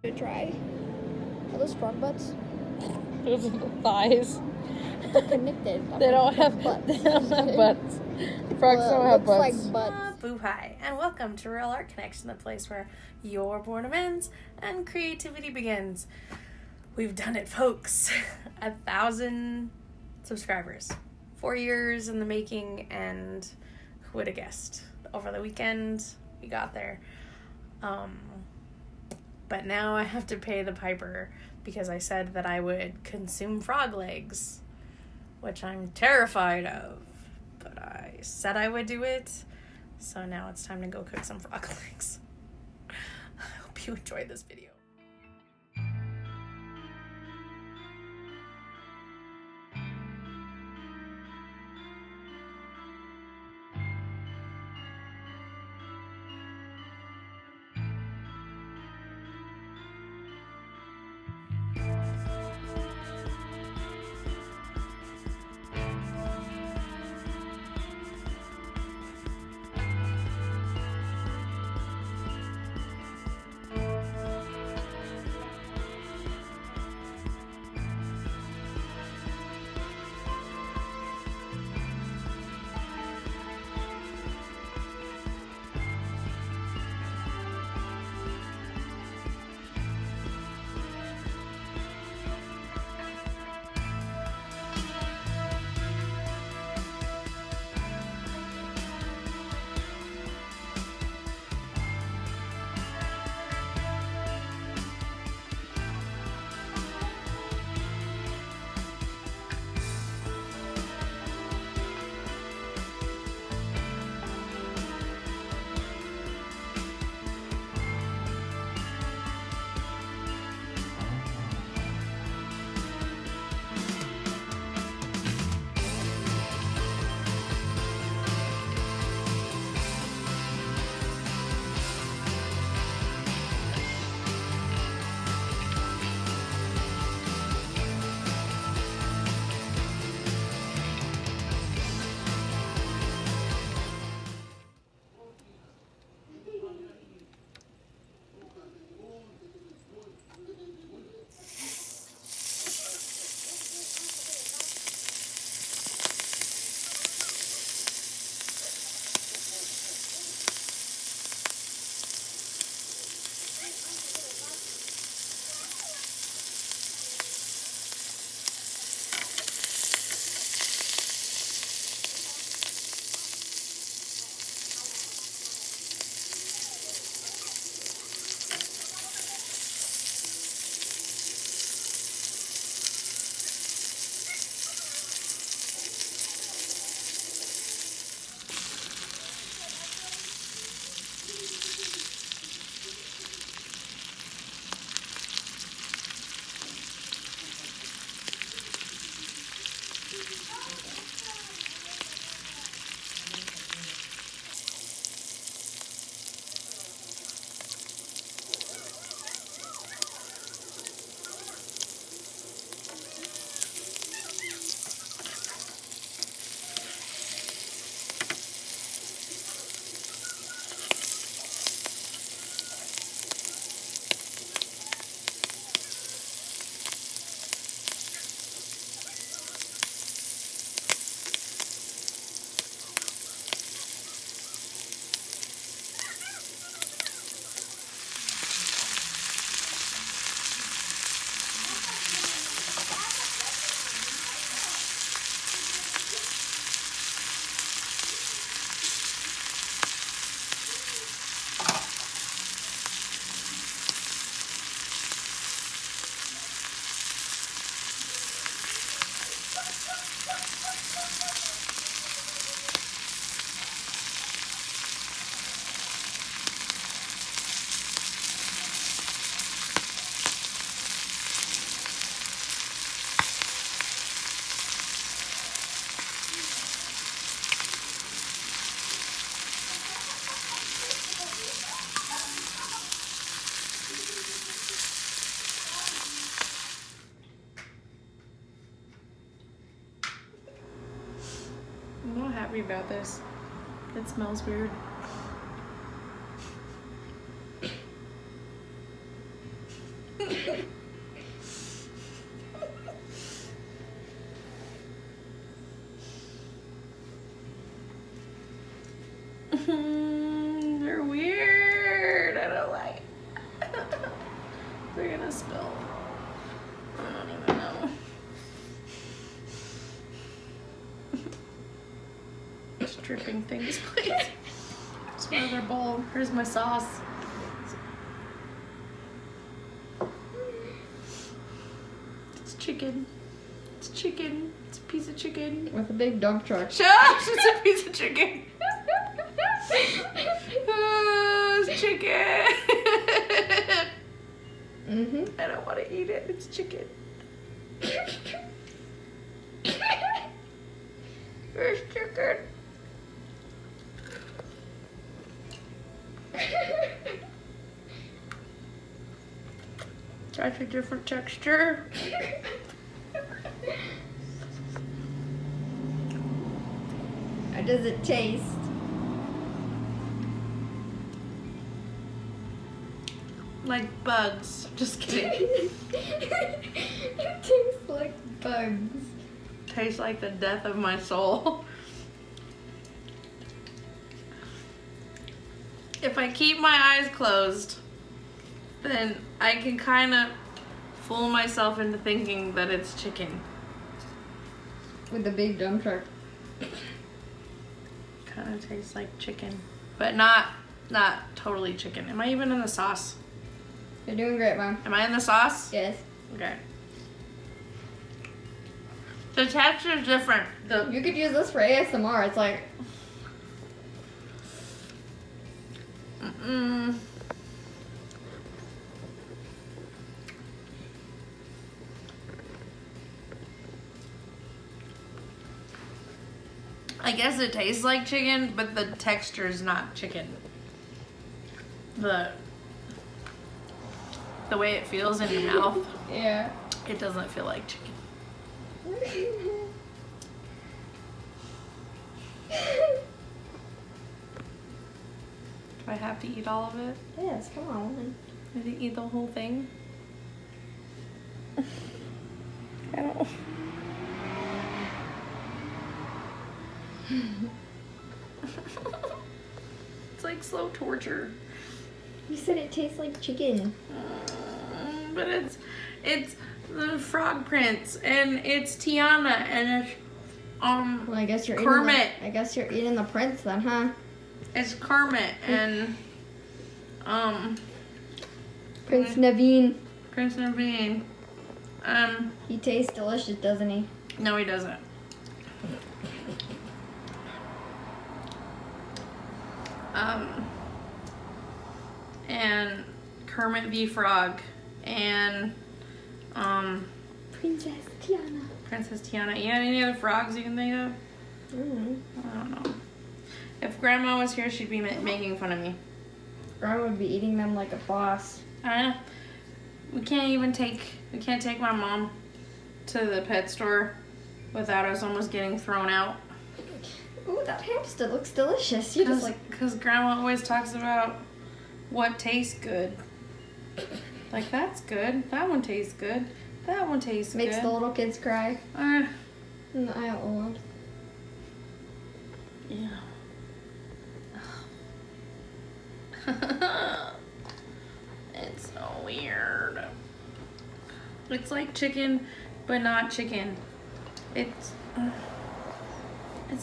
To try. Are those frog butts? Those are the thighs. They're connected. They don't have butts. They don't have butts. Frogs don't have butts. Like butts. Boo hi, and welcome to RuralArtConnection, the place where your boredom ends and creativity begins. We've done it, folks. 1,000 subscribers. 4 years in the making, and who would have guessed? Over the weekend, we got there. But now I have to pay the piper because I said that I would consume frog legs, which I'm terrified of. But I said I would do it, so now it's time to go cook some frog legs. I hope you enjoyed this video. I'm not happy about this. It smells weird. They're weird. I don't like it. They're gonna spill. I don't even know. Just dripping things, please. Just another bowl. Here's my sauce. It's chicken. It's chicken. It's a piece of chicken. With a big dump truck. Shush! It's a piece of chicken. Oh, it's chicken. I don't want to eat it. It's chicken. It's chicken. Such a different texture. How does it taste? Like bugs. Just kidding. It tastes like bugs. Tastes like the death of my soul. If I keep my eyes closed, then I can kind of fool myself into thinking that it's chicken. With the big dump truck. Kind of tastes like chicken, but not totally chicken. Am I even in the sauce? You're doing great, Mom. Am I in the sauce? Yes. Okay. The texture is different. You could use this for ASMR. It's like... I guess it tastes like chicken, but the texture is not chicken. The way it feels in your mouth, Yeah. it doesn't feel like chicken. Do I have to eat all of it? Yes, come on. I have to eat the whole thing? I don't. It's like slow torture. You said it tastes like chicken. But it's the frog prince and it's Tiana and it's Well, I guess you're Kermit. eating the prince then, huh? It's Kermit and Prince Naveen. Prince Naveen. He tastes delicious, doesn't he? No, he doesn't. And Kermit the Frog and Princess Tiana. Princess Tiana. You got any other frogs you can think of? I don't know. If Grandma was here, she'd be making fun of me. Grandma would be eating them like a boss. We can't take my mom to the pet store without us almost getting thrown out. Ooh, that hamster looks delicious. You just like... Because Grandma always talks about what tastes good. Like, that's good. That one tastes good. That one tastes Makes good. the little kids cry. In the aisle loud. Yeah. It's so weird. It's like chicken, but not chicken. It's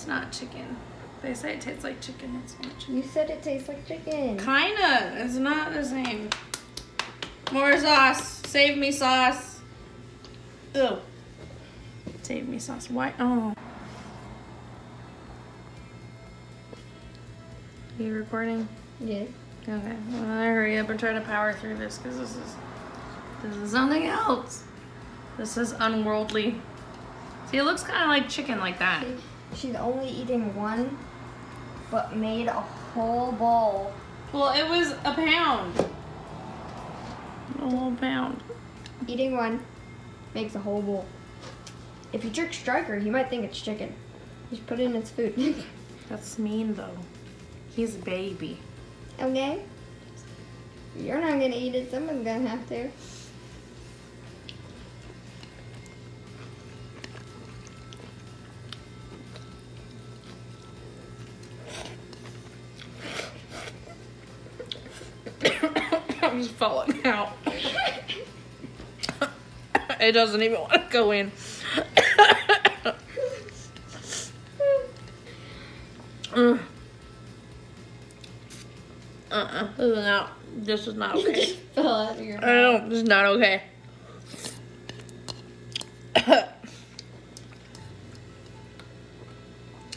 not chicken. They say it tastes like chicken. It's not chicken. You said it tastes like chicken. Kinda. It's not the same. More sauce. Save me sauce. Ew. Save me sauce. Why? Oh. Are you recording? Yeah. Okay. Well, I hurry up and try to power through this because this is something else. This is unworldly. See, it looks kind of like chicken like that. She's only eating one, but made a whole bowl. Well, it was a pound. A whole pound. Eating one makes a whole bowl. If you trick Striker, he might think it's chicken. Just put it in its food. That's mean, though. He's a baby. Okay? You're not gonna eat it, someone's gonna have to. is falling out. It doesn't even want to go in. This is not okay. Fell out of your mouth. No, this is not okay.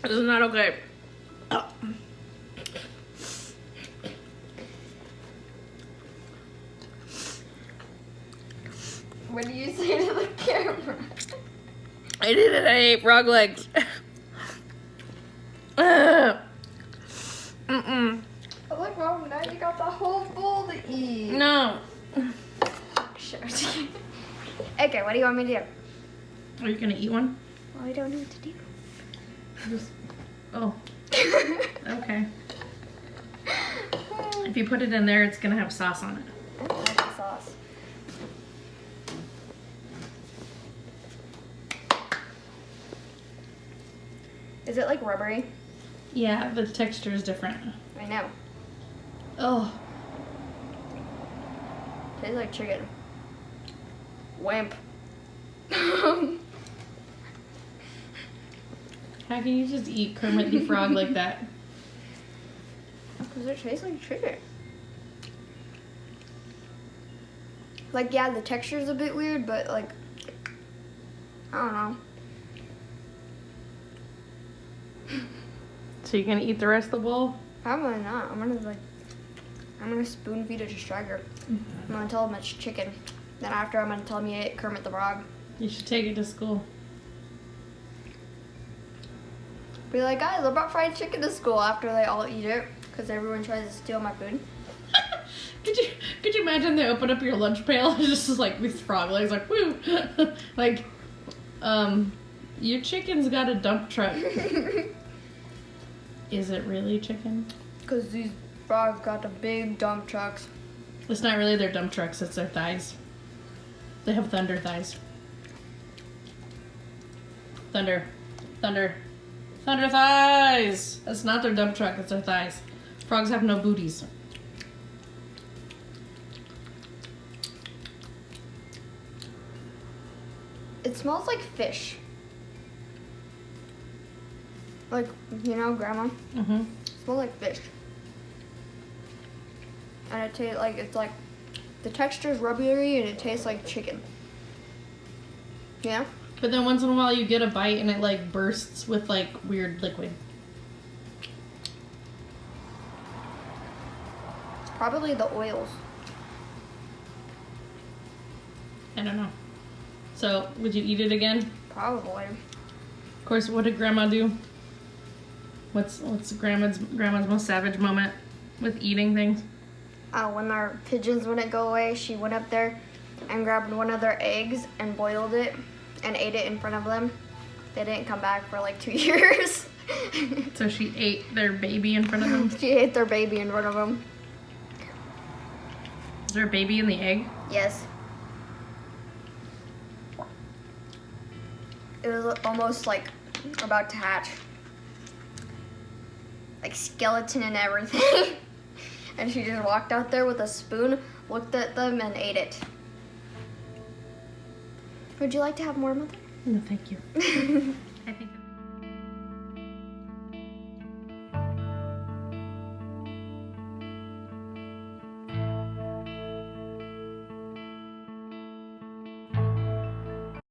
This is not okay. What do you say to the camera? I did it. I ate frog legs. Mm-mm. What's wrong with that? You got the whole bowl to eat. No. Sure. Okay, what do you want me to do? Are you gonna eat one? Well, I don't know what to do. Just, oh. Okay. If you put it in there, it's gonna have sauce on it. I don't like the sauce. Is it like rubbery? Yeah, the texture is different. I know. Oh. Tastes like chicken. Wimp. How can you just eat Kermit the Frog like that? Because it tastes like chicken. Like, yeah, the texture's a bit weird, but like, I don't know. So you're gonna eat the rest of the bowl? Probably not. I'm gonna spoon feed it to Striker. I'm gonna tell him it's chicken. Then after, I'm gonna tell him you ate Kermit the Frog. You should take it to school. Be like, guys, I brought fried chicken to school after they all eat it, because everyone tries to steal my food. Could you imagine they open up your lunch pail and it's just like these frog legs, like woo, like, your chicken's got a dump truck. Is it really chicken? Because these frogs got the big dump trucks. It's not really their dump trucks, it's their thighs. They have thunder thighs. Thunder thighs! That's not their dump truck, it's their thighs. Frogs have no booties. It smells like fish. Like, you know, Grandma? Mm-hmm. It smells like fish. And it tastes like, it's like, the texture's rubbery and it tastes like chicken. Yeah? But then once in a while you get a bite and it like bursts with like weird liquid. It's probably the oils. I don't know. So, would you eat it again? Probably. Of course, what did Grandma do? What's Grandma's most savage moment with eating things? When our pigeons wouldn't go away, she went up there and grabbed one of their eggs and boiled it and ate it in front of them. They didn't come back for like 2 years. So she ate their baby in front of them? She ate their baby in front of them. Is there a baby in the egg? Yes. It was almost like about to hatch. Like skeleton and everything. And she just walked out there with a spoon, looked at them, and ate it. Would you like to have more, Mother? No, thank you. I think